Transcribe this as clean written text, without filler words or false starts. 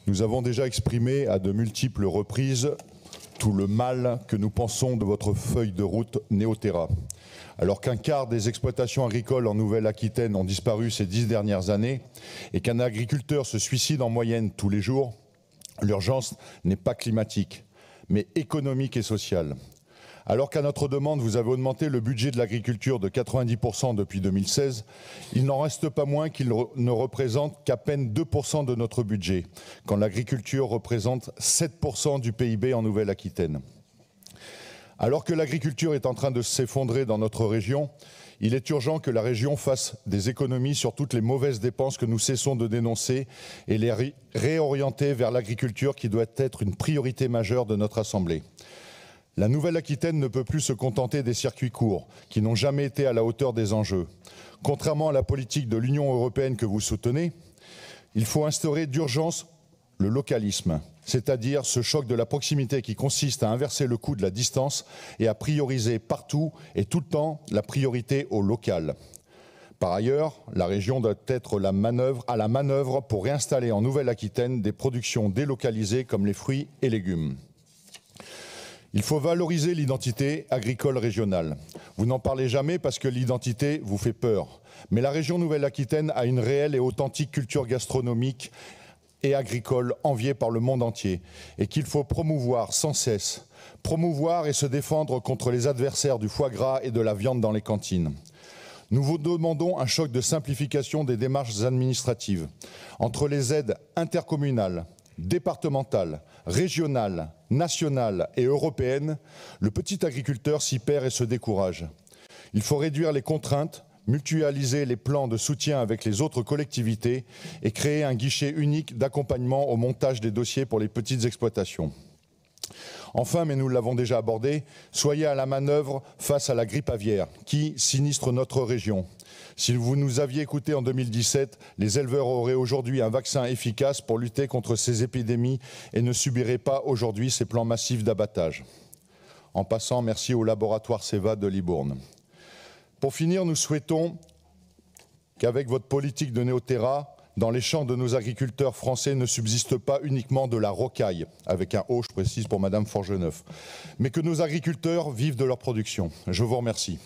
Nous avons déjà exprimé à de multiples reprises tout le mal que nous pensons de votre feuille de route Néoterra. Alors qu'un quart des exploitations agricoles en Nouvelle-Aquitaine ont disparu ces 10 dernières années et qu'un agriculteur se suicide en moyenne tous les jours, l'urgence n'est pas climatique, mais économique et sociale. Alors qu'à notre demande, vous avez augmenté le budget de l'agriculture de 90% depuis 2016, il n'en reste pas moins qu'il ne représente qu'à peine 2% de notre budget, quand l'agriculture représente 7% du PIB en Nouvelle-Aquitaine. Alors que l'agriculture est en train de s'effondrer dans notre région, il est urgent que la région fasse des économies sur toutes les mauvaises dépenses que nous cessons de dénoncer et les réorienter vers l'agriculture qui doit être une priorité majeure de notre Assemblée. La Nouvelle-Aquitaine ne peut plus se contenter des circuits courts, qui n'ont jamais été à la hauteur des enjeux. Contrairement à la politique de l'Union européenne que vous soutenez, il faut instaurer d'urgence le localisme, c'est-à-dire ce choc de la proximité qui consiste à inverser le coût de la distance et à prioriser partout et tout le temps la priorité au local. Par ailleurs, la région doit être à la manœuvre pour réinstaller en Nouvelle-Aquitaine des productions délocalisées comme les fruits et légumes. Il faut valoriser l'identité agricole régionale. Vous n'en parlez jamais parce que l'identité vous fait peur. Mais la région Nouvelle-Aquitaine a une réelle et authentique culture gastronomique et agricole enviée par le monde entier et qu'il faut promouvoir sans cesse. Promouvoir et se défendre contre les adversaires du foie gras et de la viande dans les cantines. Nous vous demandons un choc de simplification des démarches administratives entre les aides intercommunales, départementale, régionale, nationale et européenne, le petit agriculteur s'y perd et se décourage. Il faut réduire les contraintes, mutualiser les plans de soutien avec les autres collectivités et créer un guichet unique d'accompagnement au montage des dossiers pour les petites exploitations. Enfin, mais nous l'avons déjà abordé, soyez à la manœuvre face à la grippe aviaire qui sinistre notre région. Si vous nous aviez écouté en 2017, les éleveurs auraient aujourd'hui un vaccin efficace pour lutter contre ces épidémies et ne subiraient pas aujourd'hui ces plans massifs d'abattage. En passant, merci au laboratoire CEVA de Libourne. Pour finir, nous souhaitons qu'avec votre politique de Néoterra, dans les champs de nos agriculteurs français ne subsiste pas uniquement de la rocaille, avec un O, je précise pour Madame Forgeneuf, mais que nos agriculteurs vivent de leur production. Je vous remercie.